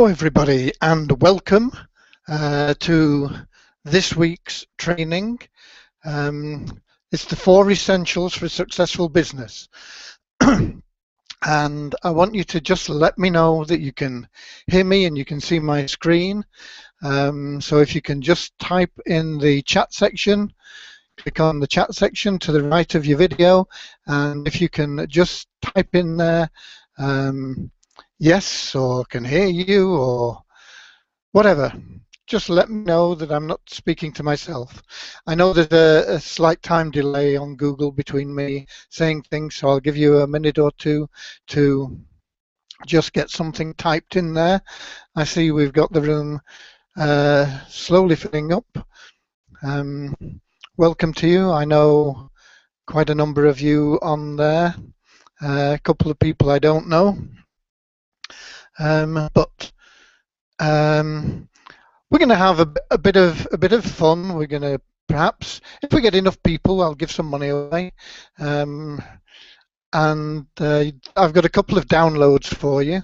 Hello everybody and welcome to this week's training. It's the 4 essentials for a successful business. And I want you to just let me know that you can hear me and you can see my screen. So if you can just type in the chat section, click on the chat section to the right of your video, and if you can just type in there yes, or can hear you, or whatever. Just let me know that I'm not speaking to myself. I know there's a slight time delay on Google between me saying things, so I'll give you a minute or two to just get something typed in there. I see we've got the room slowly filling up. Welcome to you. I know quite a number of you on there. A couple of people I don't know. But we're going to have a bit of fun. We're going to perhaps, if we get enough people, I'll give some money away. And I've got a couple of downloads for you.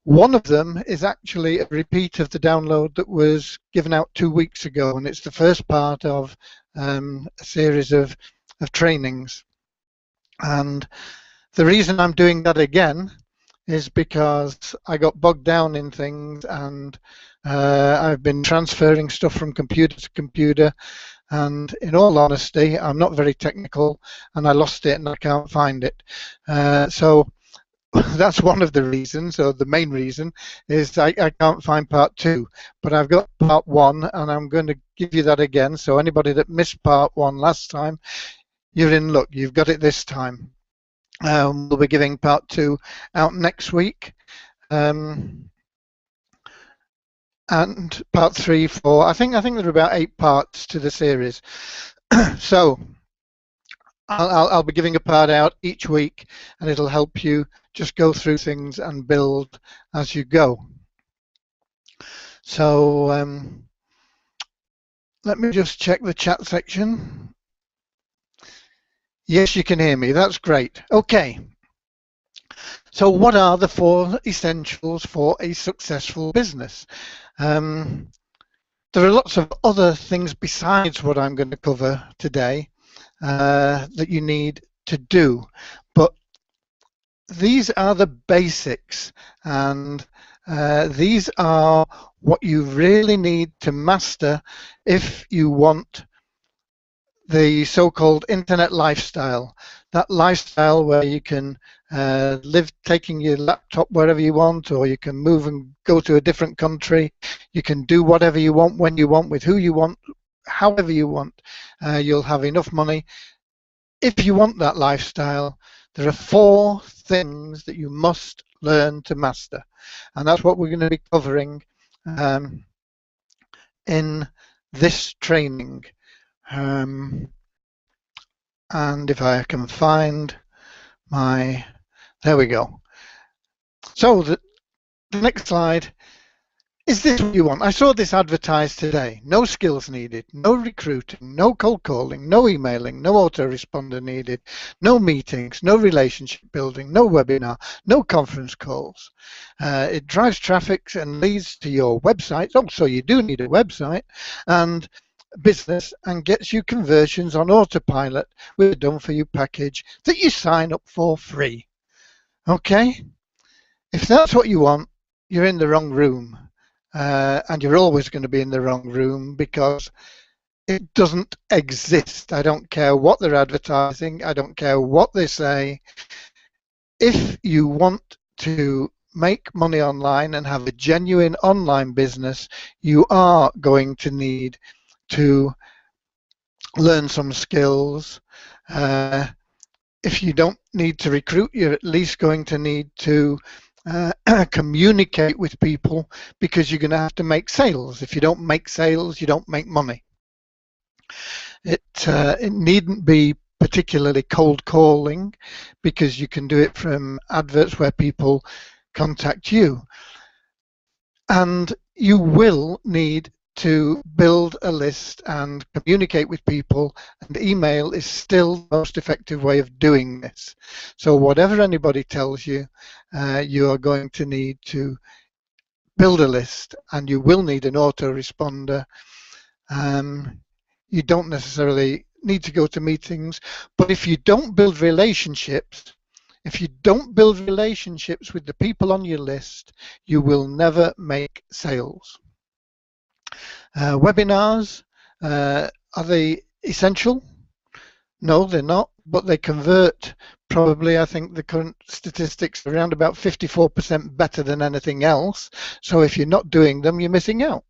One of them is actually a repeat of the download that was given out 2 weeks ago, and it's the first part of a series of trainings. And the reason I'm doing that again is because I got bogged down in things, and I've been transferring stuff from computer to computer, and in all honesty, I'm not very technical, and I lost it and I can't find it. So that's one of the reasons, or the main reason, is I can't find part 2, but I've got part 1, and I'm going to give you that again. So anybody that missed part 1 last time, you're in luck. You've got it this time. We'll be giving part 2 out next week, and part 3, 4. I think there are about 8 parts to the series. So I'll be giving a part out each week, and it'll help you just go through things and build as you go. So let me just check the chat section. Yes, you can hear me. That's great. Okay. So what are the 4 essentials for a successful business? There are lots of other things besides what I'm going to cover today that you need to do, but these are the basics, and these are what you really need to master if you want the so-called internet lifestyle, that lifestyle where you can live taking your laptop wherever you want, or you can move and go to a different country. You can do whatever you want, when you want, with who you want, however you want. You'll have enough money. If you want that lifestyle, there are 4 things that you must learn to master, and that's what we're going to be covering in this training. And if I can find my, there we go. So the next slide, is this what you want? I saw this advertised today. No skills needed, no recruiting, no cold calling, no emailing, no autoresponder needed, no meetings, no relationship building, no webinar, no conference calls. It drives traffic and leads to your website. Oh, so you do need a website and business, and gets you conversions on autopilot with a done for you package that you sign up for free. Okay? If that's what you want, you're in the wrong room. And you're always going to be in the wrong room, because it doesn't exist. I don't care what they're advertising. I don't care what they say. If you want to make money online and have a genuine online business, you are going to need to learn some skills. If you don't need to recruit, you're at least going to need to communicate with people, because you're going to have to make sales. If you don't make sales, you don't make money. It needn't be particularly cold calling, because you can do it from adverts where people contact you. And you will need to build a list and communicate with people, and email is still the most effective way of doing this. So whatever anybody tells you, you are going to need to build a list, and you will need an autoresponder. You don't necessarily need to go to meetings, but if you don't build relationships, with the people on your list, you will never make sales. Webinars, are they essential? No, they're not, but they convert probably, I think the current statistics are around about 54% better than anything else. So if you're not doing them, you're missing out.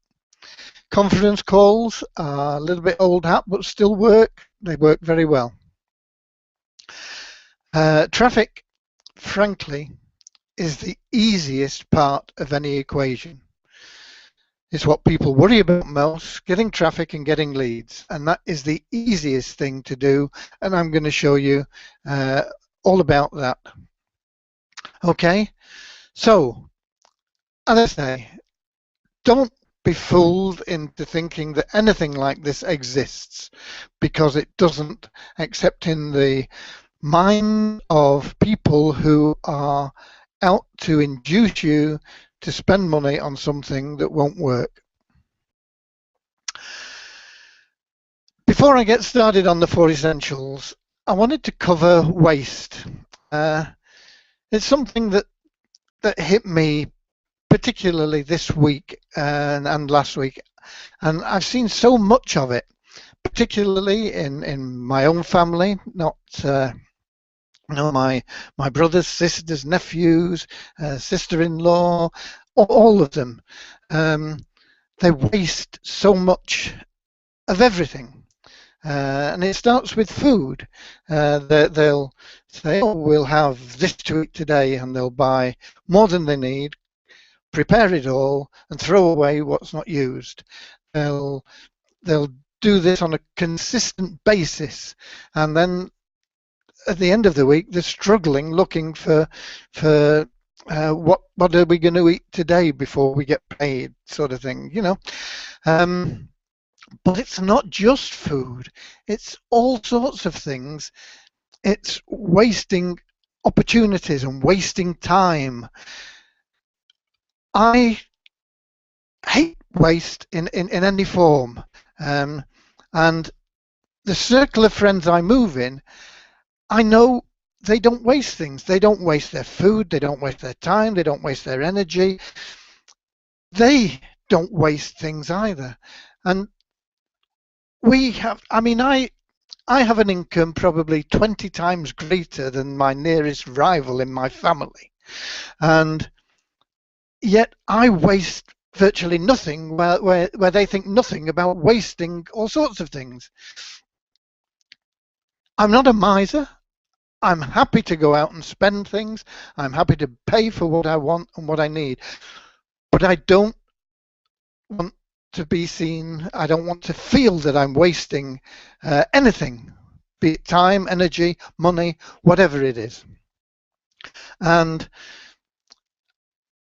Conference calls are a little bit old hat, but still work. They work very well. Traffic, frankly, is the easiest part of any equation. It's what people worry about most, getting traffic and getting leads. And that is the easiest thing to do. And I'm going to show you all about that. Okay, so as I say, don't be fooled into thinking that anything like this exists, because it doesn't, except in the mind of people who are out to induce you to spend money on something that won't work. Before I get started on the 4 essentials, I wanted to cover waste. It's something that hit me particularly this week and last week, and I've seen so much of it, particularly in my own family, not my brothers, sisters, nephews, sister-in-law, all of them. They waste so much of everything, and it starts with food. They'll say, oh, we'll have this to eat today, and they'll buy more than they need, prepare it all, and throw away what's not used. They'll do this on a consistent basis, and then at the end of the week, they're struggling, looking for what are we going to eat today before we get paid, sort of thing, you know. But it's not just food; it's all sorts of things. It's wasting opportunities and wasting time. I hate waste in any form, and the circle of friends I move in, I know they don't waste things. They don't waste their food. They don't waste their time. They don't waste their energy. They don't waste things either. And we have, I mean, I have an income probably 20 times greater than my nearest rival in my family. And yet I waste virtually nothing where they think nothing about wasting all sorts of things. I'm not a miser. I'm happy to go out and spend things. I'm happy to pay for what I want and what I need. But I don't want to be seen, I don't want to feel that I'm wasting anything, be it time, energy, money, whatever it is. And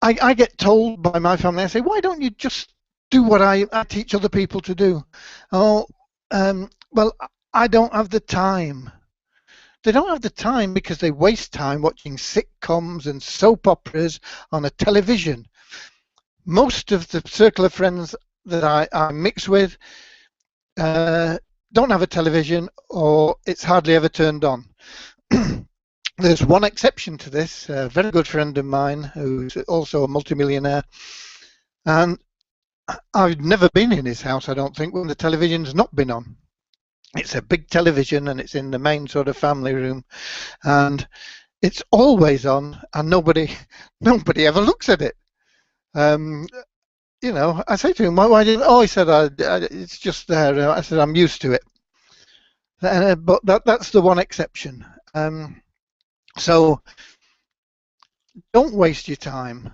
I get told by my family, I say, why don't you just do what I teach other people to do? Oh, well, I don't have the time. They don't have the time because they waste time watching sitcoms and soap operas on a television. Most of the circle of friends that I mix with don't have a television, or it's hardly ever turned on. There's one exception to this, a very good friend of mine who's also a multimillionaire, and I've never been in his house, I don't think, when the television's not been on. It's a big television and it's in the main sort of family room, and it's always on, and nobody ever looks at it. You know, I say to him, why did? Oh, he said, it's just there. I said, I'm used to it. But that's the one exception. So don't waste your time.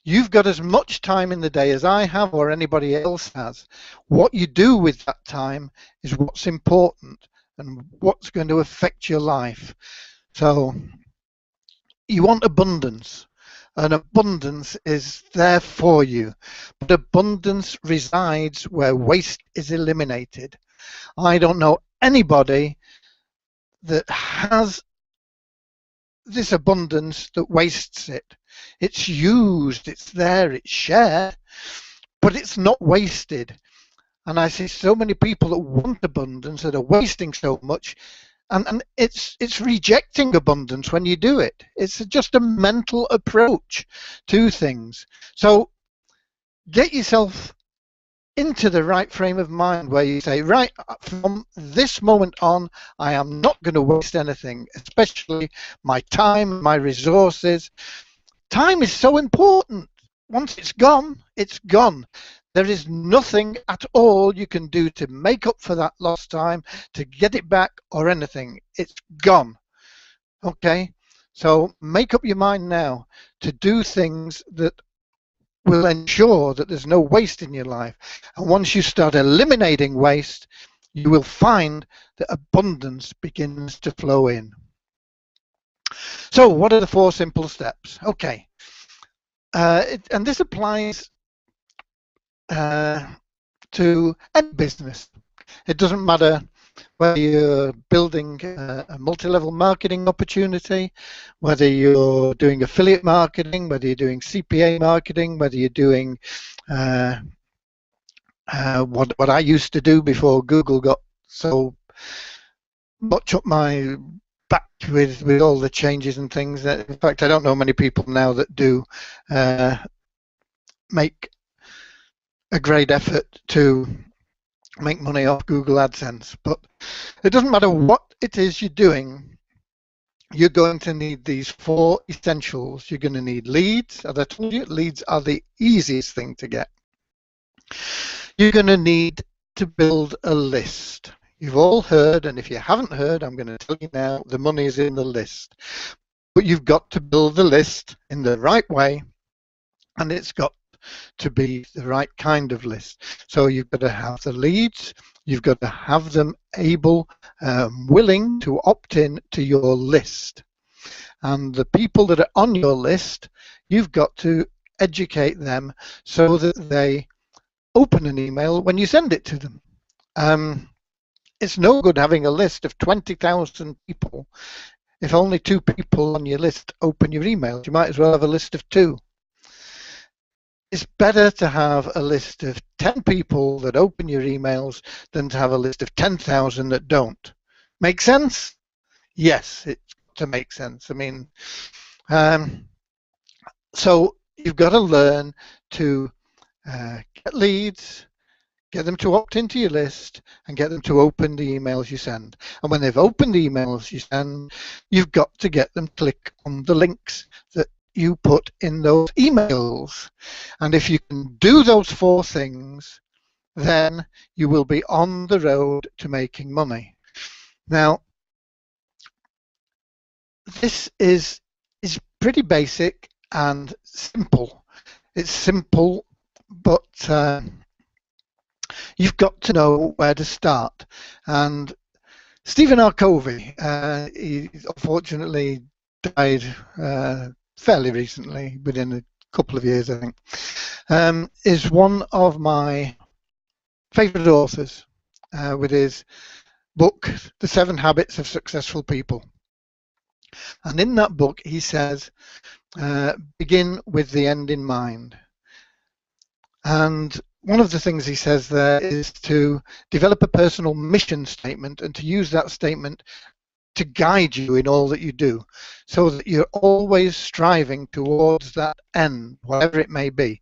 You've got as much time in the day as I have or anybody else has. What you do with that time is what's important and what's going to affect your life. So you want abundance, and abundance is there for you. But abundance resides where waste is eliminated. I don't know anybody that has this abundance that wastes it. It's used, it's there, it's shared, but it's not wasted. And I see so many people that want abundance that are wasting so much, and it's rejecting abundance when you do it. It's just a mental approach to things. So get yourself into the right frame of mind where you say, right, from this moment on, I am not going to waste anything, especially my time, my resources. Time is so important. Once it's gone, it's gone. There is nothing at all you can do to make up for that lost time, to get it back or anything. It's gone. Okay? So make up your mind now to do things that will ensure that there's no waste in your life. And once you start eliminating waste, you will find that abundance begins to flow in. So what are the 4 simple steps? Okay. And this applies to any business. It doesn't matter whether you're building a multi-level marketing opportunity, whether you're doing affiliate marketing, whether you're doing CPA marketing, whether you're doing what I used to do before Google got so much up my back with all the changes and things. That, in fact, I don't know many people now that do make a great effort to make money off Google AdSense. But it doesn't matter what it is you're doing, you're going to need these 4 essentials. You're going to need leads. As I told you, leads are the easiest thing to get. You're going to need to build a list. You've all heard, and if you haven't heard, I'm going to tell you now, the money is in the list. But you've got to build the list in the right way, and it's got to be the right kind of list. So you've got to have the leads, you've got to have them able, willing to opt in to your list. And the people that are on your list, you've got to educate them so that they open an email when you send it to them. It's no good having a list of 20,000 people if only 2 people on your list open your emails. You might as well have a list of 2. It's better to have a list of 10 people that open your emails than to have a list of 10,000 that don't. Make sense? Yes, it's to make sense. I mean, so you've got to learn to get leads, get them to opt into your list, and get them to open the emails you send. And when they've opened the emails you send, you've got to get them to click on the links that you put in those emails. And if you can do those 4 things, then you will be on the road to making money. Now, this is pretty basic and simple. It's simple, but you've got to know where to start. And Stephen R. Covey, he unfortunately died fairly recently, within a couple of years, I think, is one of my favorite authors with his book, The 7 Habits of Successful People. And in that book, he says, begin with the end in mind. And one of the things he says there is to develop a personal mission statement and to use that statement to guide you in all that you do, so that you're always striving towards that end, whatever it may be.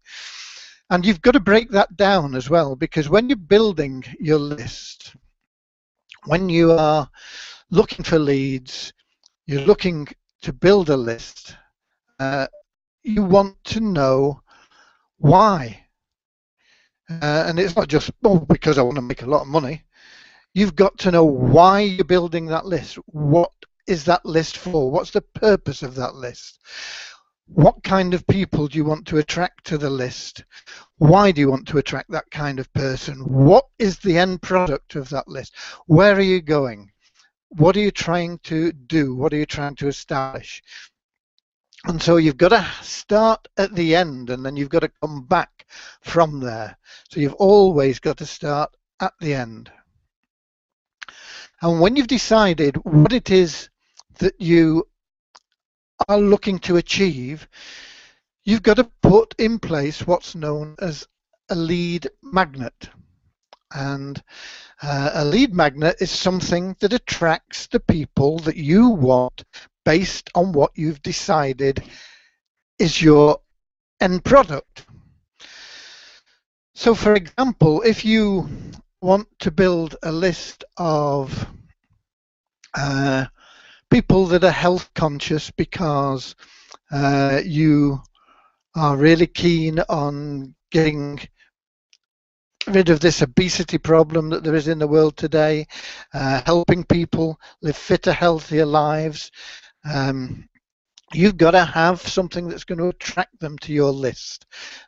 And you've got to break that down as well, because when you're building your list, when you are looking for leads, you're looking to build a list, you want to know why. And it's not just, oh, because I want to make a lot of money. You've got to know why you're building that list. What is that list for? What's the purpose of that list? What kind of people do you want to attract to the list? Why do you want to attract that kind of person? What is the end product of that list? Where are you going? What are you trying to do? What are you trying to establish? And so you've got to start at the end, and then you've got to come back from there. So you've always got to start at the end. And when you've decided what it is that you are looking to achieve, you've got to put in place what's known as a lead magnet. And a lead magnet is something that attracts the people that you want based on what you've decided is your end product. So for example, if you want to build a list of people that are health conscious because you are really keen on getting rid of this obesity problem that there is in the world today, helping people live fitter, healthier lives, you've got to have something that's going to attract them to your list.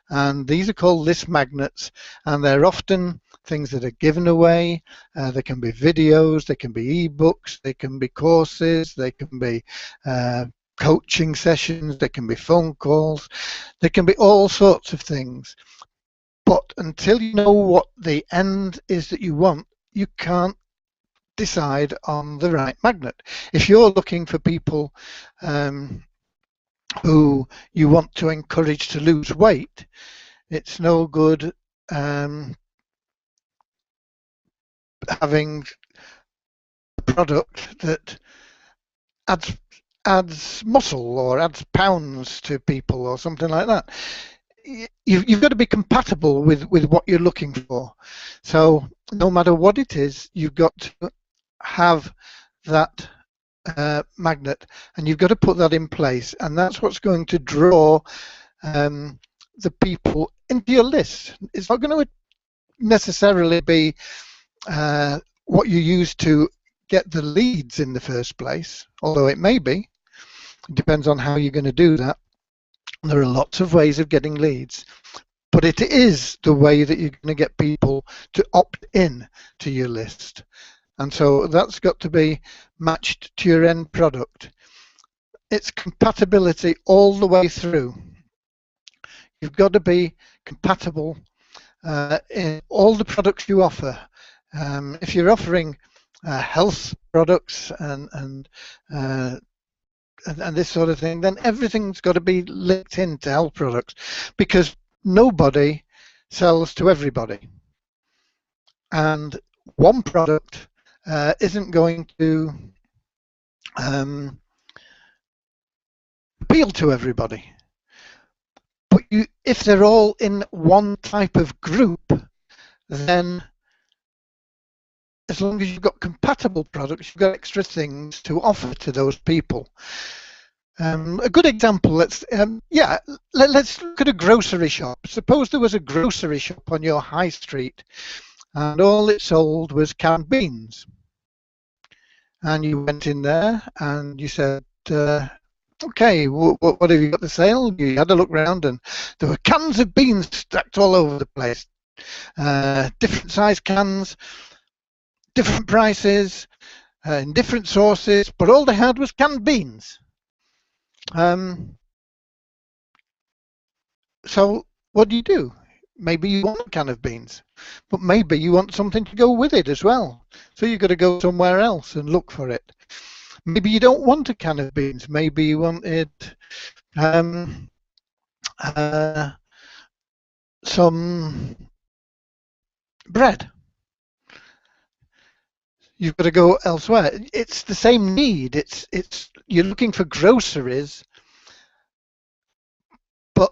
And these are called list magnets, and they're often things that are given away. They can be videos, they can be ebooks, they can be courses, they can be coaching sessions, they can be phone calls, they can be all sorts of things. But until you know what the end is that you want, you can't decide on the right magnet. If you're looking for people who you want to encourage to lose weight, it's no good having a product that adds muscle or adds pounds to people or something like that. You've got to be compatible with what you're looking for. So no matter what it is, you've got to have that magnet, and you've got to put that in place, and that's what's going to draw the people into your list. It's not going to necessarily be what you use to get the leads in the first place, although it may be. It depends on how you're going to do that. There are lots of ways of getting leads, but it is the way that you're going to get people to opt in to your list. And so that's got to be matched to your end product. It's compatibility all the way through. You've got to be compatible in all the products you offer. If you're offering health products and this sort of thing, then everything's got to be linked into health products, because nobody sells to everybody. And one product isn't going to appeal to everybody. But if they're all in one type of group, then as long as you've got compatible products, you've got extra things to offer to those people. A good example, let's look at a grocery shop. Suppose there was a grocery shop on your high street and all it sold was canned beans. And you went in there and you said, okay, what have you got to sale? You had a look around and there were cans of beans stacked all over the place. Different size cans, different prices, in different sources, but all they had was canned beans. So what do? Maybe you want a can of beans, but maybe you want something to go with it as well. So you've got to go somewhere else and look for it. Maybe you don't want a can of beans. Maybe you wanted some bread. You've got to go elsewhere. It's the same need. You're looking for groceries, but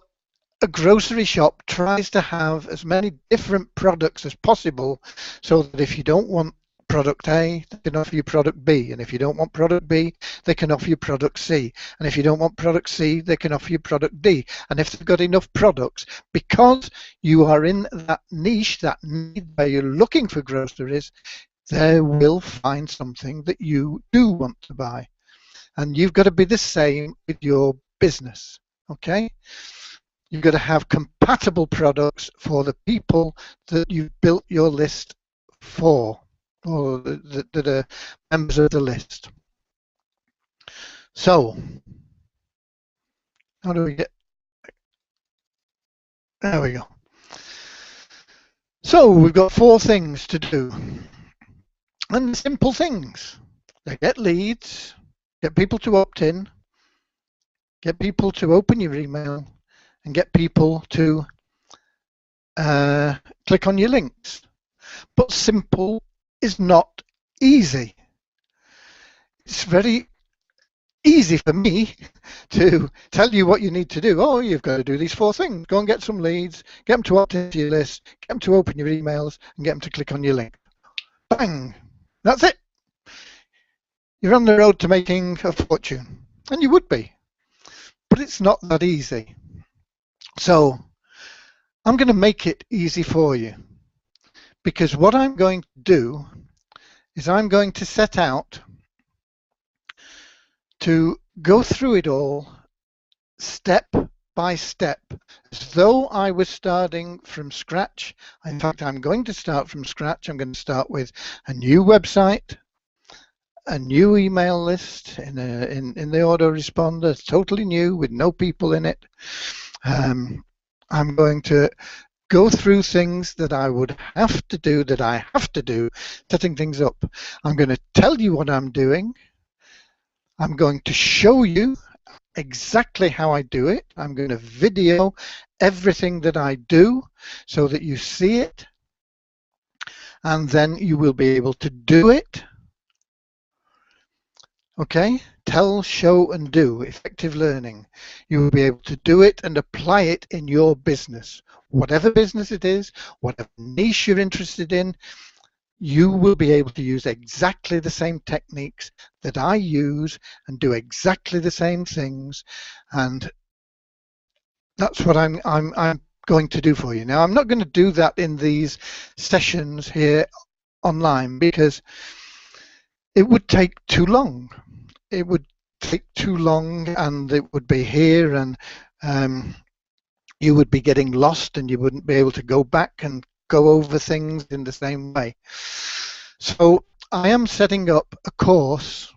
a grocery shop tries to have as many different products as possible, so that if you don't want product A, they can offer you product B, and if you don't want product B, they can offer you product C, and if you don't want product C, they can offer you product D. And if they've got enough products, because you are in that niche, that need where you're looking for groceries, they will find something that you do want to buy. And you've got to be the same with your business, okay? You've got to have compatible products for the people that you've built your list for, or that are members of the list. So, how do we get? There we go. So we've got 4 things to do. And simple things. They get leads, get people to opt in, get people to open your email, and get people to click on your links. But simple is not easy. It's very easy for me to tell you what you need to do. Oh, you've got to do these 4 things. Go and get some leads, get them to opt into your list, get them to open your emails, and get them to click on your link. Bang! That's it. You're on the road to making a fortune, and you would be. But it's not that easy. So I'm going to make it easy for you, because what I'm going to do is I'm going to set out to go through it all step by step, as though I was starting from scratch. In fact, I'm going to start from scratch. I'm going to start with a new website, a new email list in the autoresponder, totally new with no people in it. I'm going to go through things that I would have to do, setting things up. I'm going to tell you what I'm doing. I'm going to show you exactly how I do it. I'm going to video everything that I do so that you see it, and then you will be able to do it. Okay, tell, show, and do, effective learning. You will be able to do it and apply it in your business. Whatever business it is, whatever niche you're interested in, you will be able to use exactly the same techniques that I use and do exactly the same things. And that's what I'm going to do for you. Now, I'm not going to do that in these sessions here online, because it would take too long. It would take too long, and it would be here, and you would be getting lost, and you wouldn't be able to go back and go over things in the same way. So I am setting up a course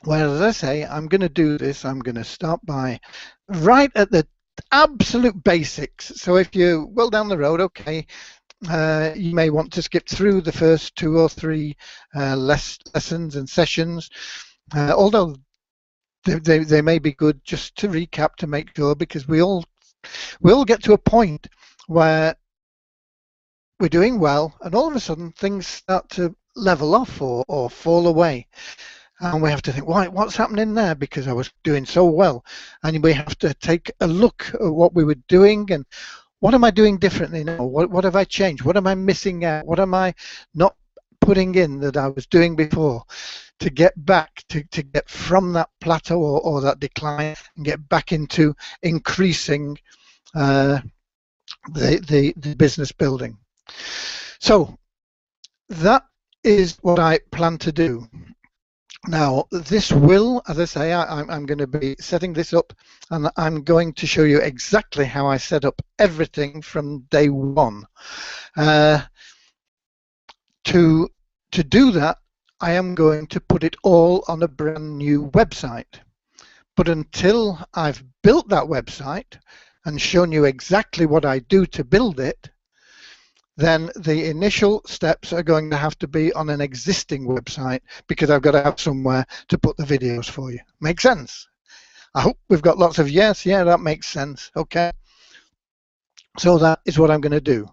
where, as I say, I'm going to do this. I'm going to start by right at the absolute basics. So if you're well down the road, okay, you may want to skip through the first 2 or 3 lessons and sessions, although they may be good just to recap, to make sure, because we all get to a point where we're doing well, and all of a sudden things start to level off or fall away, and we have to think, what's happening there, because I was doing so well. And we have to take a look at what we were doing, and what am I doing differently now? What have I changed? What am I missing out? What am I not putting in that I was doing before, to get back, to get from that plateau or that decline, and get back into increasing the business building. So that is what I plan to do. Now, this will, as I say, I'm going to be setting this up, and I'm going to show you exactly how I set up everything from day one. To do that, I am going to put it all on a brand new website. But until I've built that website and shown you exactly what I do to build it, then the initial steps are going to have to be on an existing website, because I've got to have somewhere to put the videos for you. Make sense? I hope we've got lots of yes. Yeah, that makes sense. Okay. So that is what I'm going to do.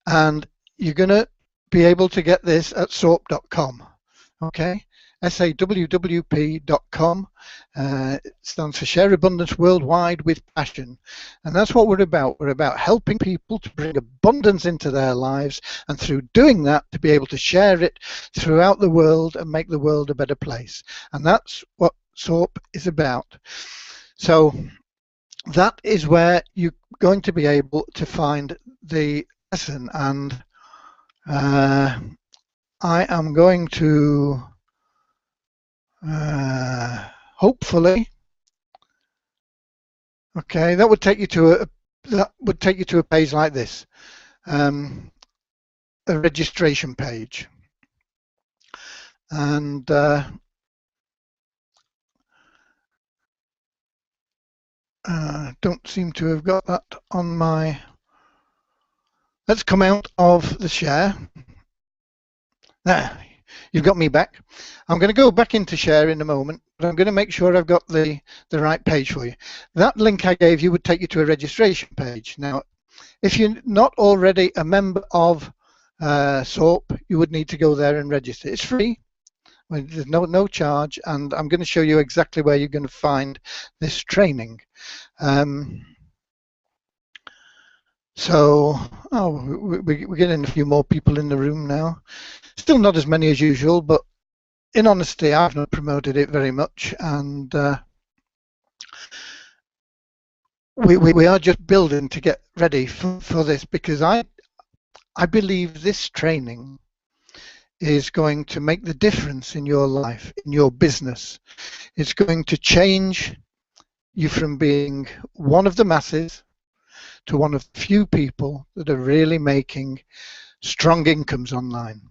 And you're going to be able to get this at sawp.com. Okay. SAWWP.com. It stands for Share Abundance Worldwide with Passion. And that's what we're about. We're about helping people to bring abundance into their lives, and through doing that, to be able to share it throughout the world and make the world a better place. And that's what SAWP is about. So that is where you're going to be able to find the lesson. And I am going to hopefully, okay, that would take you to a page like this, a registration page, and don't seem to have got that on my. Let's come out of the share. There, you've got me back. I'm going to go back into share in a moment, but I'm going to make sure I've got the right page for you. That link I gave you would take you to a registration page. Now, if you're not already a member of SOAP, you would need to go there and register. It's free. There's no charge, and I'm going to show you exactly where you're going to find this training. So, we're getting a few more people in the room now. Still not as many as usual, but in honesty, I've not promoted it very much, and we are just building to get ready for this, because I believe this training is going to make the difference in your life, in your business. It's going to change you from being one of the masses to one of the few people that are really making strong incomes online.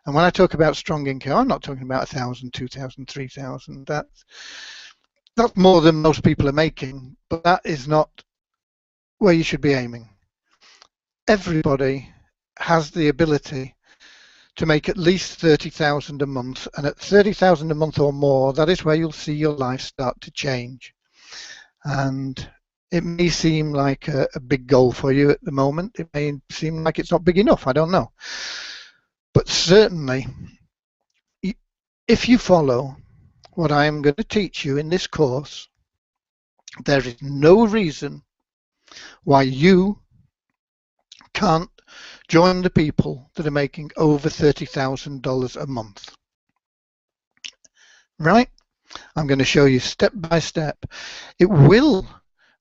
And when I talk about strong income, I'm not talking about 1,000, 2,000, 3,000. That's more than most people are making, but that is not where you should be aiming. Everybody has the ability to make at least 30,000 a month, and at 30,000 a month or more, that is where you'll see your life start to change. And it may seem like a big goal for you at the moment. It may seem like it's not big enough. I don't know. But certainly, if you follow what I am going to teach you in this course, there is no reason why you can't join the people that are making over $30,000 a month. Right? I'm going to show you step by step. It will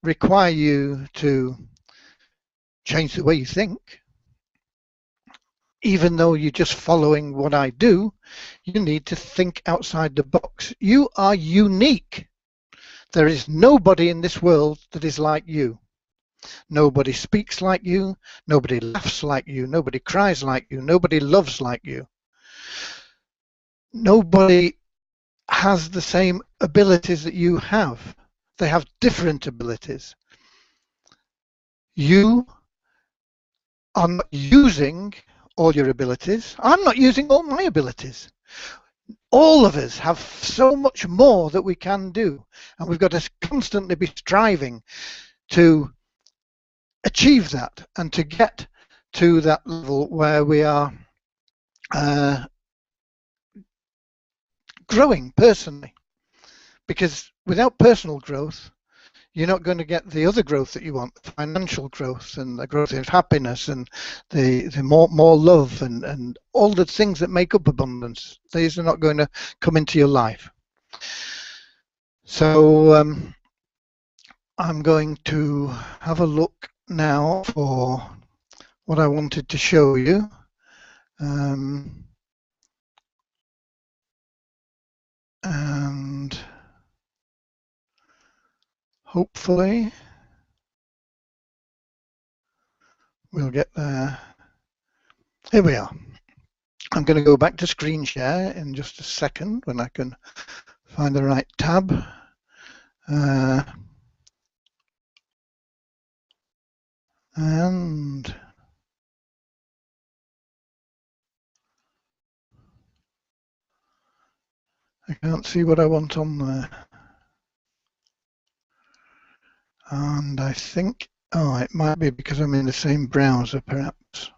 require you to change the way you think. Even though you're just following what I do, you need to think outside the box. You are unique. There is nobody in this world that is like you. Nobody speaks like you. Nobody laughs like you. Nobody cries like you. Nobody loves like you. Nobody has the same abilities that you have. They have different abilities. You are not using all your abilities. I'm not using all my abilities. All of us have so much more that we can do, and we've got to constantly be striving to achieve that and to get to that level where we are growing personally. Because without personal growth, you're not going to get the other growth that you want, the financial growth and the growth of happiness and the more love and all the things that make up abundance. These are not going to come into your life. So I'm going to have a look now for what I wanted to show you. And hopefully we'll get there. Here we are. I'm going to go back to screen share in just a second when I can find the right tab. And I can't see what I want on there. And I think, it might be because I'm in the same browser perhaps.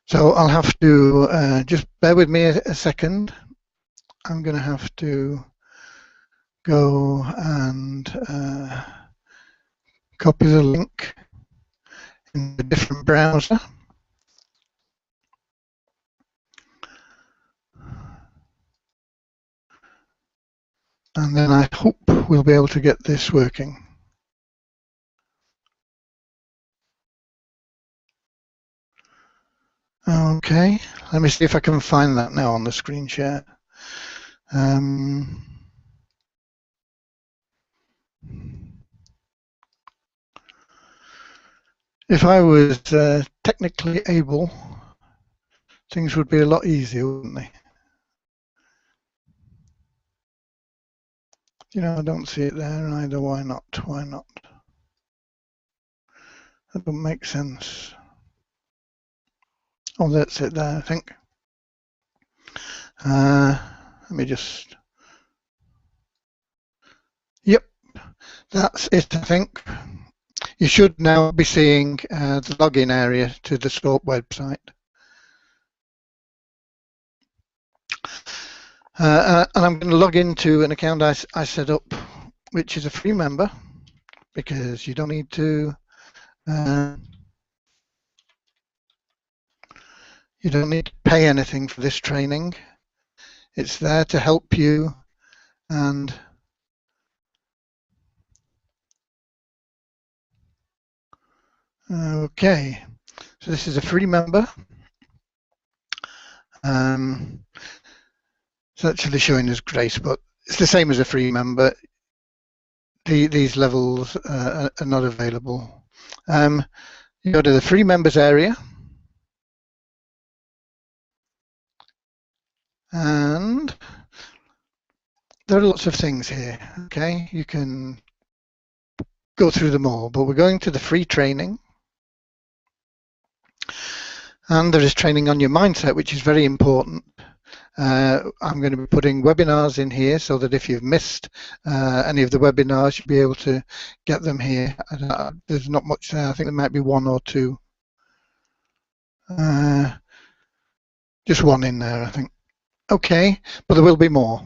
So I'll have to just bear with me a second. I'm going to have to go and copy the link in a different browser. And then I hope we'll be able to get this working. Okay, let me see if I can find that now on the screen share. If I was technically able, things would be a lot easier, wouldn't they? You know, I don't see it there either. Why not? Why not? That doesn't make sense. Oh, that's it there, I think. Let me just, yep, that's it, I think. You should now be seeing the login area to the Scope website. And I'm going to log into an account I set up, which is a free member, because you don't need to pay anything for this training. It's there to help you. And okay, so this is a free member. It's actually showing as grace, but it's the same as a free member. These levels are not available. You go to the free members area, and there are lots of things here. Okay, you can go through them all, but we're going to the free training. And there is training on your mindset, which is very important. I'm going to be putting webinars in here so that if you've missed any of the webinars, you'll be able to get them here. There's not much there. I think there might be one or two. Just one in there, I think. Okay, but there will be more.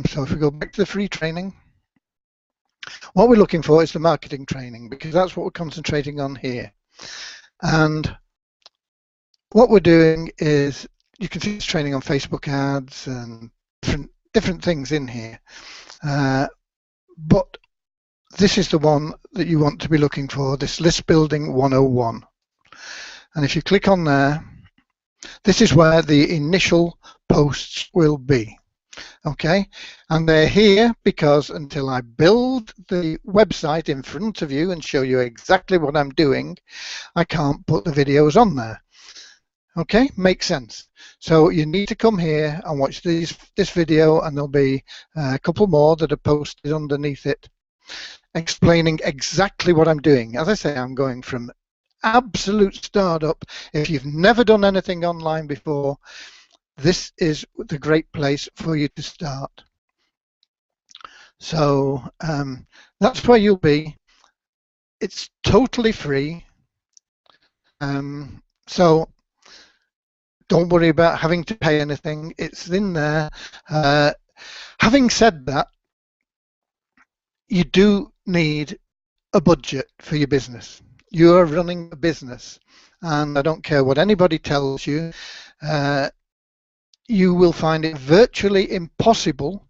So if we go back to the free training, what we're looking for is the marketing training, because that's what we're concentrating on here. And what we're doing is, you can see this training on Facebook ads and different things in here. But this is the one that you want to be looking for, this List Building 101. And if you click on there, this is where the initial posts will be. Okay, and they're here because until I build the website in front of you and show you exactly what I'm doing, I can't put the videos on there. Okay, makes sense. So you need to come here and watch this video, and there'll be a couple more that are posted underneath it explaining exactly what I'm doing. As I say, I'm going from absolute startup. If you've never done anything online before, this is the great place for you to start. So that's where you'll be. It's totally free. So don't worry about having to pay anything. It's in there. Having said that, you do need a budget for your business. You are running a business, and I don't care what anybody tells you, you will find it virtually impossible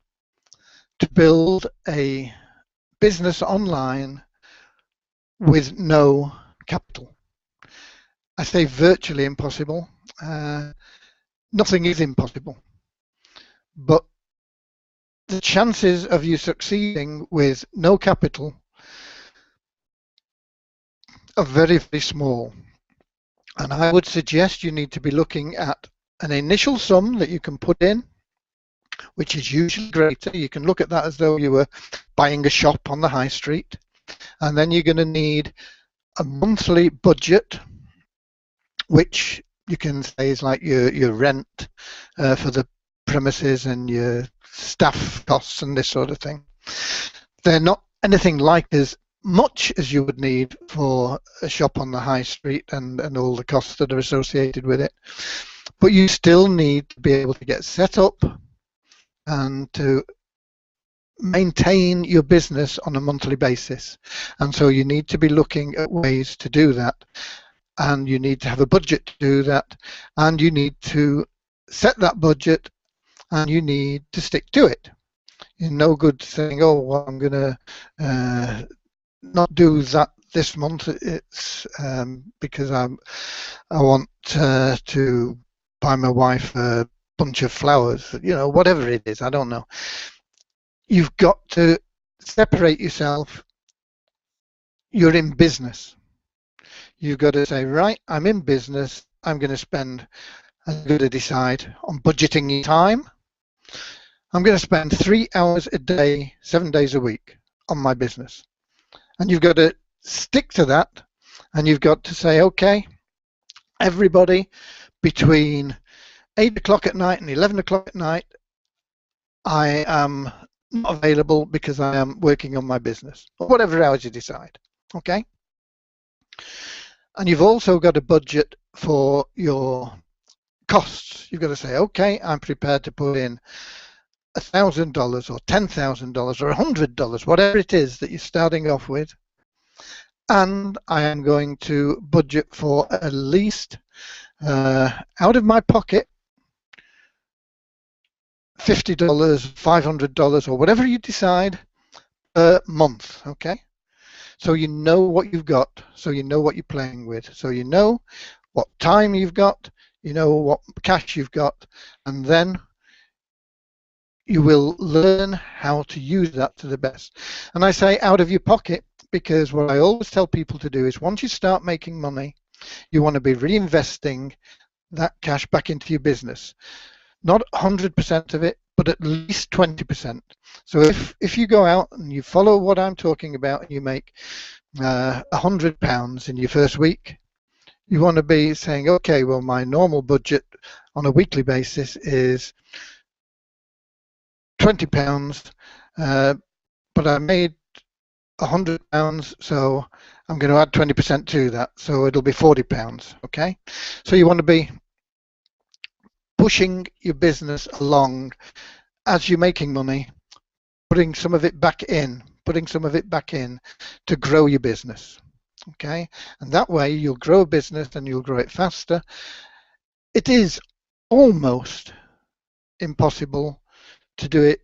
to build a business online with no capital. I say virtually impossible. Nothing is impossible, but the chances of you succeeding with no capital are very, very small. And I would suggest you need to be looking at an initial sum that you can put in, which is usually greater. You can look at that as though you were buying a shop on the high street. And then you're going to need a monthly budget, which you can say is like your rent for the premises and your staff costs and this sort of thing. They're not anything like as much as you would need for a shop on the high street and all the costs that are associated with it. But you still need to be able to get set up and to maintain your business on a monthly basis. And so you need to be looking at ways to do that. And you need to have a budget to do that. And you need to set that budget, and you need to stick to it. You're no good saying, oh, well, I'm going to not do that this month. It's because I want to buy my wife a bunch of flowers, you know, whatever it is, I don't know. You've got to separate yourself. You're in business. You've got to say, right, I'm in business. I'm going to decide on budgeting your time. I'm going to spend 3 hours a day, 7 days a week on my business. And you've got to stick to that. And you've got to say, okay, everybody between 8 o'clock at night and 11 o'clock at night, I am not available because I am working on my business, or whatever hours you decide. Okay? And you've also got a budget for your costs. You've got to say, okay, I'm prepared to put in $1,000 or $10,000 or $100, whatever it is that you're starting off with. And I am going to budget for at least out of my pocket $50, $500, or whatever you decide per month. Okay? So you know what you've got, so you know what you're playing with, so you know what time you've got, you know what cash you've got, and then you will learn how to use that to the best. And I say out of your pocket because what I always tell people to do is once you start making money, you want to be reinvesting that cash back into your business. Not 100% of it, but at least 20%. So if you go out and you follow what I'm talking about and you make £100 in your first week, you want to be saying, okay, well, my normal budget on a weekly basis is £20, but I made £100, so I'm going to add 20% to that, so it'll be £40. Okay, so you want to be pushing your business along as you're making money, putting some of it back in to grow your business. Okay, and that way you'll grow a business and you'll grow it faster. It is almost impossible to do it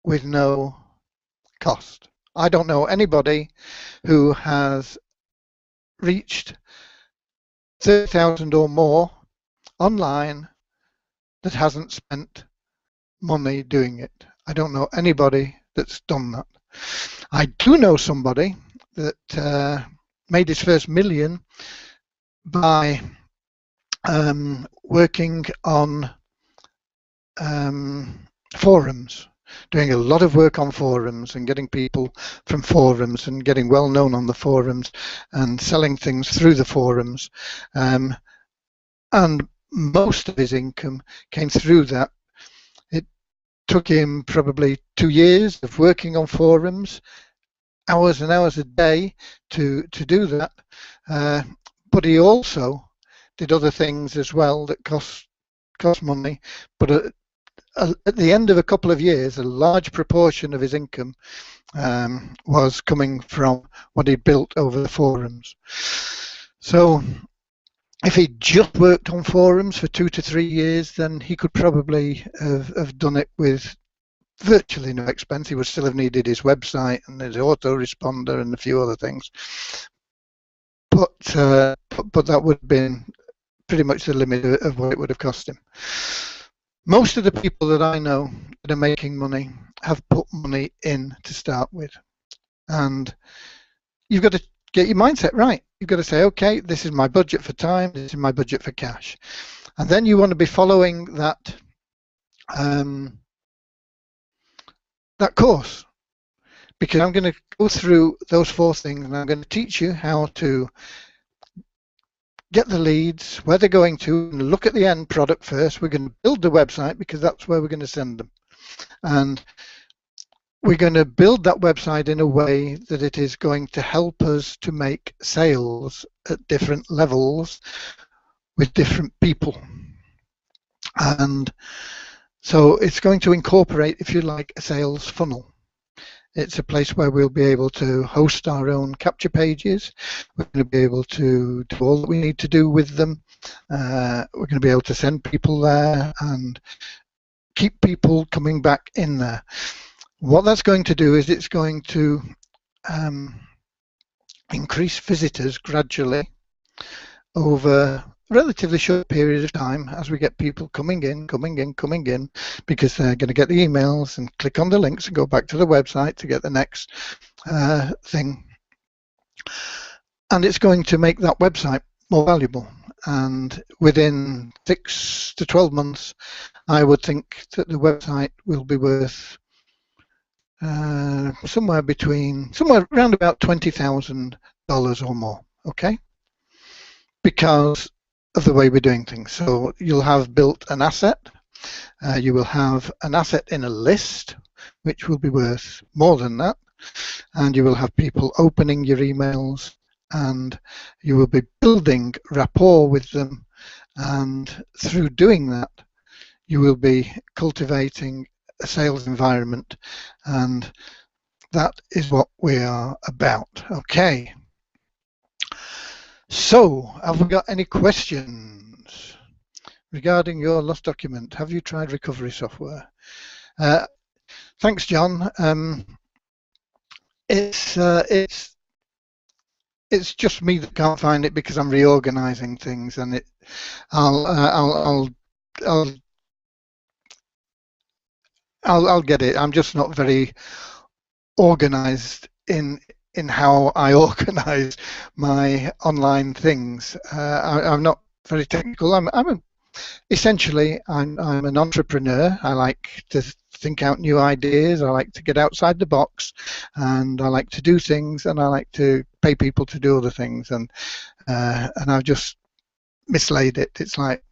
with no cost. I don't know anybody who has reached 30,000 or more online that hasn't spent money doing it. I don't know anybody that's done that. I do know somebody that made his first million by working on forums, doing a lot of work on forums and getting people from forums and getting well known on the forums and selling things through the forums. And most of his income came through that. It took him probably 2 years of working on forums, hours and hours a day to do that. But he also did other things as well that cost money. But at the end of a couple of years, a large proportion of his income was coming from what he built over the forums. So if he just worked on forums for 2 to 3 years, then he could probably have done it with virtually no expense. He would still have needed his website and his autoresponder and a few other things. But that would have been pretty much the limit of what it would have cost him. Most of the people that I know that are making money have put money in to start with. And you've got to get your mindset right. You've got to say, okay, this is my budget for time, this is my budget for cash. And then you want to be following that that course, because I'm going to go through those 4 things and I'm going to teach you how to get the leads, where they're going to, and look at the end product first. We're going to build the website because that's where we're going to send them. And we're going to build that website in a way that it is going to help us to make sales at different levels with different people. And so it's going to incorporate, if you like, a sales funnel. It's a place where we'll be able to host our own capture pages. We're going to be able to do all that we need to do with them. We're going to be able to send people there and keep people coming back in there. What that's going to do is it's going to increase visitors gradually over a relatively short period of time as we get people coming in, because they're going to get the emails and click on the links and go back to the website to get the next thing. And it's going to make that website more valuable. And within 6 to 12 months, I would think that the website will be worth somewhere around about $20,000 or more. Okay, because of the way we're doing things. So you'll have built an asset. You will have an asset in a list, which will be worth more than that. And you will have people opening your emails, and you will be building rapport with them. And through doing that, you will be cultivating a sales environment. And that is what we are about. Okay. So, have we got any questions regarding your lost document? Have you tried recovery software? Thanks, John. It's just me that can't find it because I'm reorganizing things, and I'll get it. I'm just not very organized in how I organize my online things. I'm not very technical. Essentially I'm an entrepreneur. I like to think out new ideas. I like to get outside the box, and I like to do things, and I like to pay people to do other things. And I've just mislaid it. It's like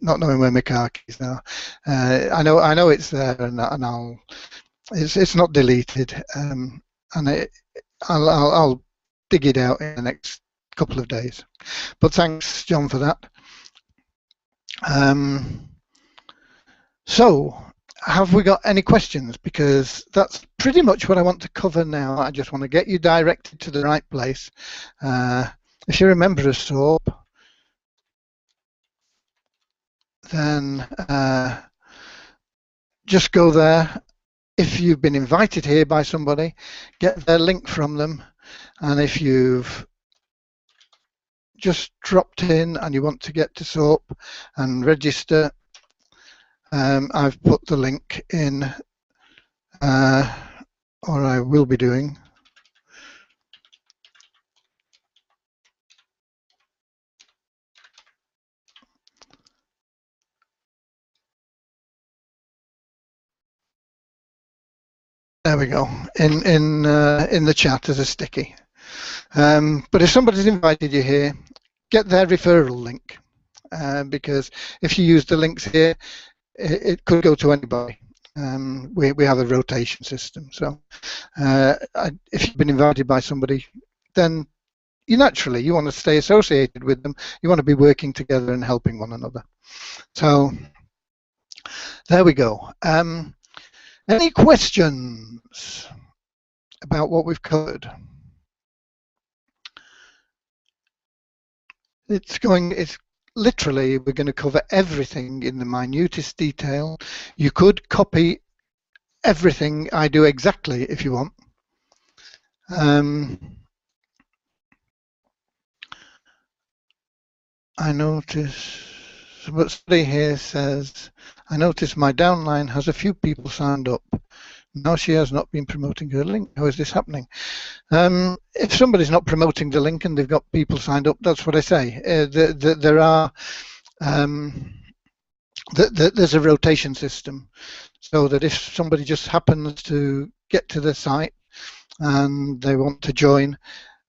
not knowing where my car keys are. I know it's there, and it's not deleted. And I'll dig it out in the next couple of days. But thanks, John, for that. So, have we got any questions? Because that's pretty much what I want to cover now. I just want to get you directed to the right place. If you remember a SOAP, then just go there. If you've been invited here by somebody, get their link from them. And if you've just dropped in and you want to get to SOAP and register, I've put the link in, or I will be doing. There we go. In the chat as a sticky. But if somebody's invited you here, get their referral link, because if you use the links here, it could go to anybody. We have a rotation system, so if you've been invited by somebody, then you want to stay associated with them. You want to be working together and helping one another. So there we go. Any questions about what we've covered? It's literally, we're going to cover everything in the minutest detail. You could copy everything I do exactly if you want. I notice somebody here says, I notice my downline has a few people signed up. Now she has not been promoting her link. How is this happening? If somebody's not promoting the link and they've got people signed up, that's what I say. There's a rotation system, so that if somebody just happens to get to the site and they want to join,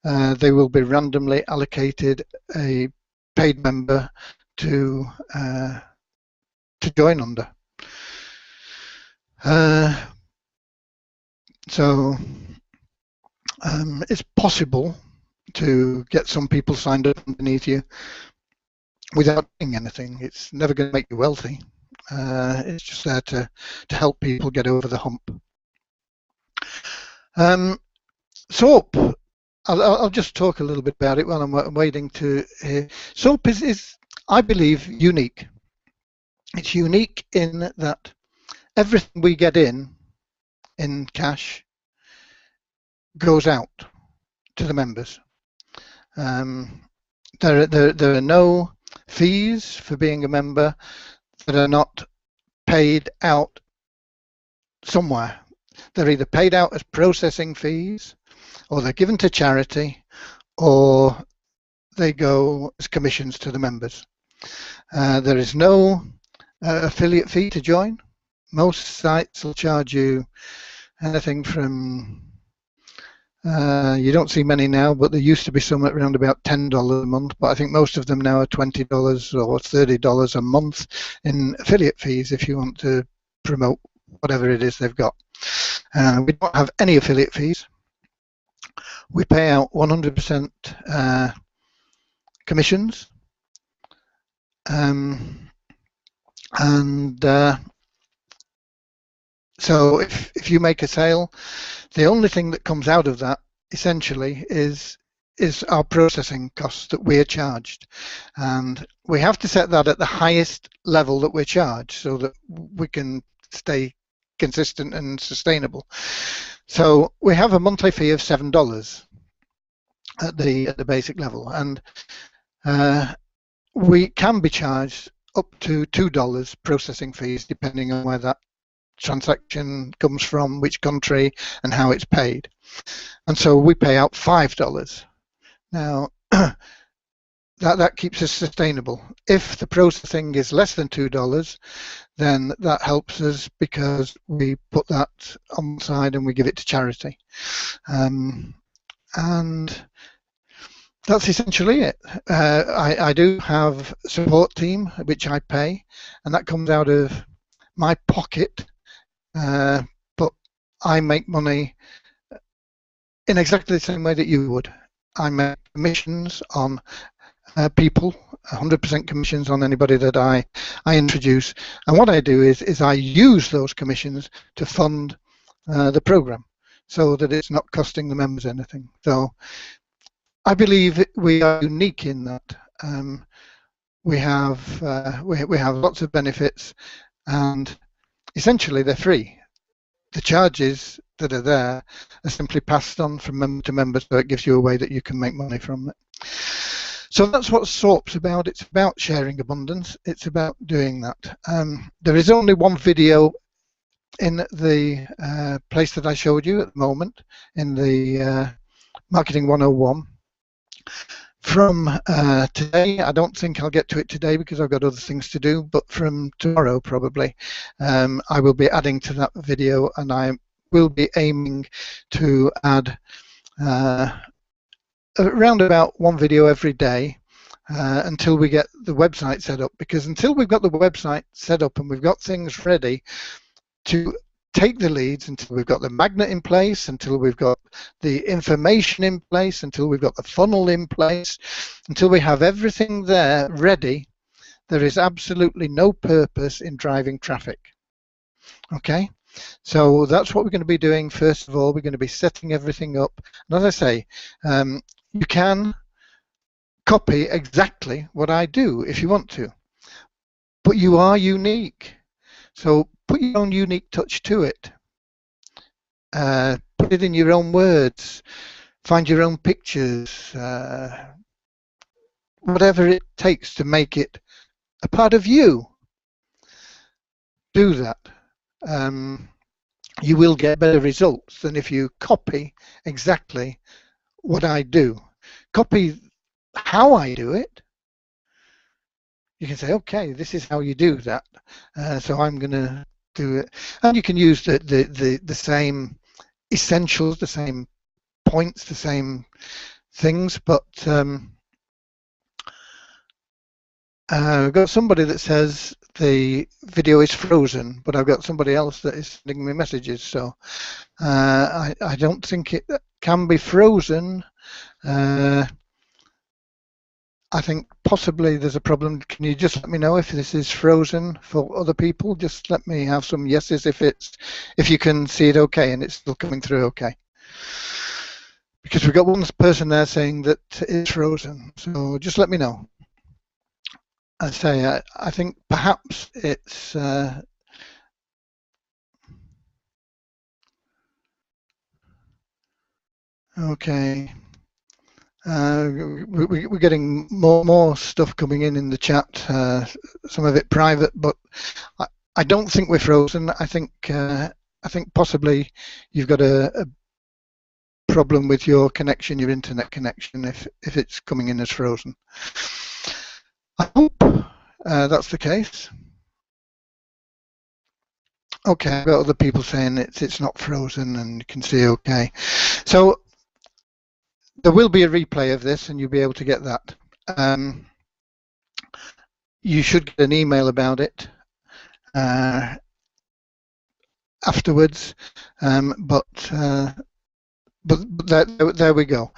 they will be randomly allocated a paid member to join under. So it's possible to get some people signed up underneath you without doing anything. It's never going to make you wealthy. It's just there to help people get over the hump. SOAP, I'll just talk a little bit about it while I'm waiting to hear. SOAP is, I believe, unique. It's unique in that everything we get in cash goes out to the members. There are no fees for being a member that are not paid out somewhere. They're either paid out as processing fees, or they're given to charity, or they go as commissions to the members. There is no affiliate fee to join. Most sites will charge you anything from You don't see many now, but there used to be some at around about $10 a month, but I think most of them now are $20 or $30 a month in affiliate fees if you want to promote whatever it is they've got. We don't have any affiliate fees. We pay out 100% commissions. So if you make a sale, the only thing that comes out of that essentially is our processing costs that we're charged, and we have to set that at the highest level that we're charged so that we can stay consistent and sustainable. So we have a monthly fee of $7 at the basic level, and we can be charged up to $2 processing fees depending on where that transaction comes from, which country, and how it's paid. And so we pay out $5. Now that keeps us sustainable. If the processing is less than $2, then that helps us because we put that on the side and we give it to charity. And that's essentially it. I do have a support team which I pay, and that comes out of my pocket, but I make money in exactly the same way that you would. I make commissions on people, 100% commissions on anybody that I introduce, and what I do is I use those commissions to fund the program so that it's not costing the members anything. So I believe we are unique in that. We have lots of benefits, and essentially they're free. The charges that are there are simply passed on from member to member, so it gives you a way that you can make money from it. So that's what SOAP's about. It's about sharing abundance. It's about doing that. There is only one video in the place that I showed you at the moment, in the Marketing 101. From today, I don't think I'll get to it today because I've got other things to do, but from tomorrow probably, I will be adding to that video, and I will be aiming to add around about one video every day until we get the website set up, because until we've got the website set up and we've got things ready to take the leads, until we've got the magnet in place, until we've got the information in place, until we've got the funnel in place, until we have everything there ready, there is absolutely no purpose in driving traffic. Okay, so that's what we're going to be doing. First of all, we're going to be setting everything up, and as I say, you can copy exactly what I do if you want to, but you are unique, so put your own unique touch to it. Put it in your own words, find your own pictures, whatever it takes to make it a part of you. Do that. You will get better results than if you copy exactly what I do. Copy how I do it. You can say, okay, this is how you do that, so I'm going to do it. And you can use the same essentials, the same points, the same things, but I've got somebody that says the video is frozen, but I've got somebody else that is sending me messages, so I don't think it can be frozen. I think possibly there's a problem. Can you just let me know if this is frozen for other people? Just let me have some yeses if you can see it okay and it's still coming through okay. Because we've got one person there saying that it's frozen, so just let me know. I say I think perhaps it's okay. We're getting more stuff coming in the chat, some of it private, but I don't think we're frozen. I think possibly you've got a problem with your connection, your internet connection, if it's coming in as frozen. I hope that's the case. Okay, I've got other people saying it's not frozen and you can see okay. So there will be a replay of this, and you'll be able to get that. You should get an email about it afterwards, but there we go.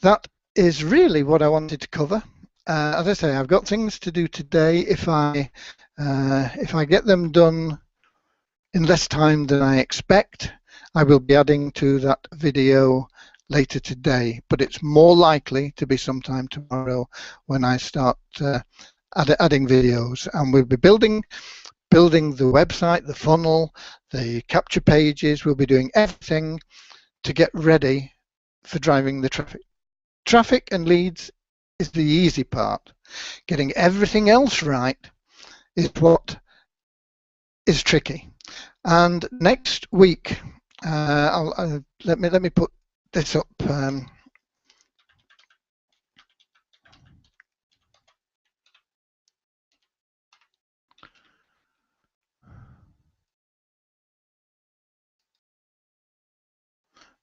That is really what I wanted to cover. As I say, I've got things to do today. If I get them done in less time than I expect, I will be adding to that video later today, but it's more likely to be sometime tomorrow when I start adding videos, and we'll be building the website, the funnel, the capture pages. We'll be doing everything to get ready for driving the traffic. Traffic and leads is the easy part. Getting everything else right is what is tricky. And next week, let me put this up.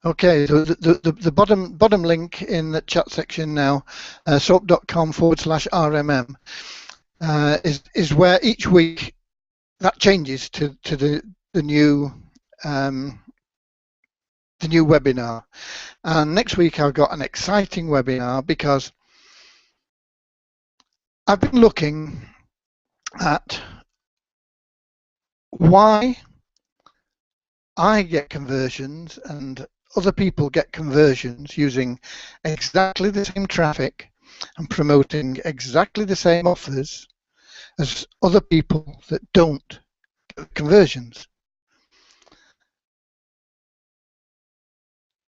Okay, so the bottom link in the chat section now, soap.com/RMM, is where each week that changes to the new webinar. And next week I've got an exciting webinar because I've been looking at why I get conversions and other people get conversions using exactly the same traffic and promoting exactly the same offers as other people that don't get conversions.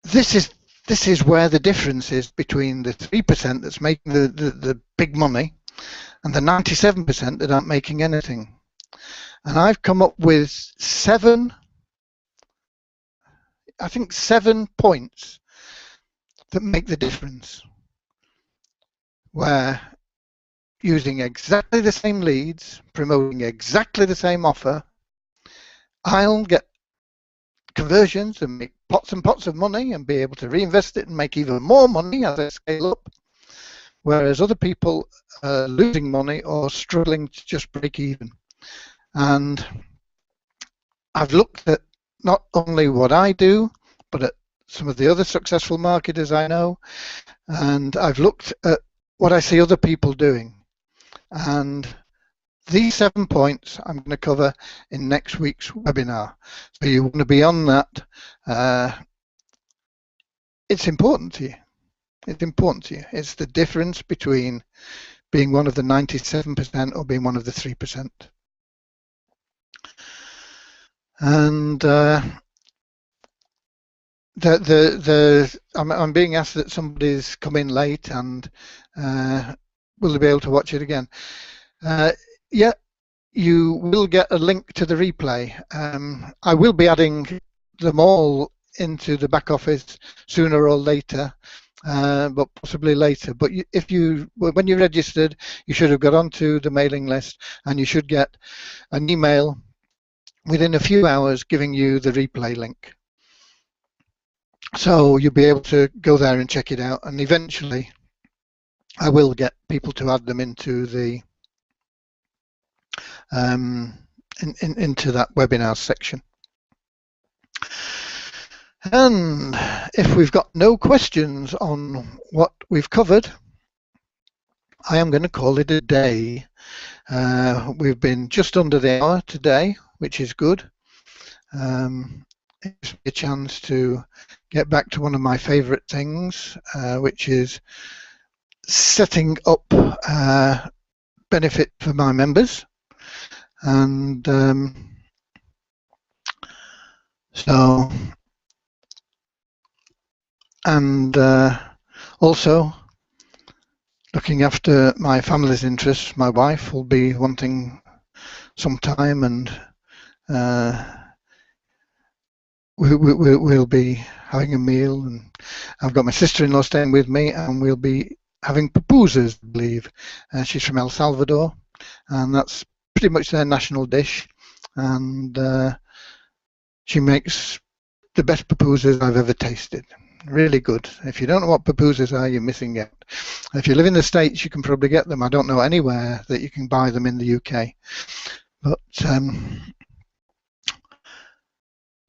This is where the difference is between the 3% that's making the big money and the 97% that aren't making anything. And I've come up with 7 points that make the difference, where using exactly the same leads, promoting exactly the same offer, I'll get conversions and make pots and pots of money and be able to reinvest it and make even more money as I scale up, whereas other people are losing money or struggling to just break even. And I've looked at not only what I do, but at some of the other successful marketers I know, and I've looked at what I see other people doing. And these 7 points I'm going to cover in next week's webinar. So you want to be on that. It's important to you. It's important to you. It's the difference between being one of the 97% or being one of the 3%. And I'm being asked that somebody's come in late and will they be able to watch it again? Yeah, you will get a link to the replay. I will be adding them all into the back office sooner or later, but possibly later. But when you registered, you should have got onto the mailing list, and you should get an email within a few hours giving you the replay link. So you'll be able to go there and check it out, and eventually I will get people to add them into the into that webinar section. And if we've got no questions on what we've covered, I am going to call it a day. We've been just under the hour today, which is good. It gives me a chance to get back to one of my favorite things, which is setting up benefit for my members. And also looking after my family's interests. My wife will be wanting some time, and we'll be having a meal, and I've got my sister-in-law staying with me, and we'll be having pupusas, I believe. She's from El Salvador, and that's pretty much their national dish, and she makes the best pupusas I've ever tasted. really good. If you don't know what pupusas are, you're missing out. If you live in the States, you can probably get them. I don't know anywhere that you can buy them in the UK. But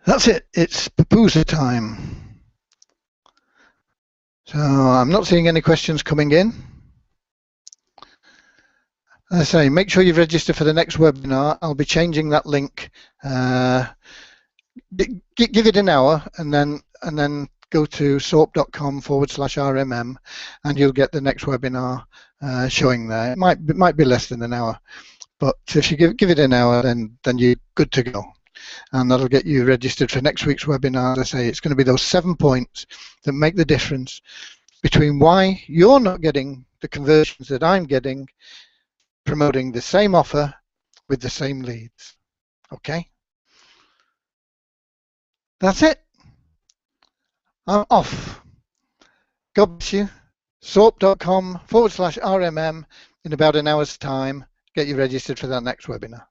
that's it. It's pupusa time. So I'm not seeing any questions coming in. As I say, make sure you register for the next webinar. I'll be changing that link. Give it an hour and then go to soap.com/RMM and you'll get the next webinar showing there. It might be less than an hour, but if you give it an hour, then you're good to go. And that'll get you registered for next week's webinar. As I say, it's going to be those 7 points that make the difference between why you're not getting the conversions that I'm getting promoting the same offer with the same leads. Okay? That's it. I'm off. God bless you. Soap.com/RMM in about an hour's time. Get you registered for that next webinar.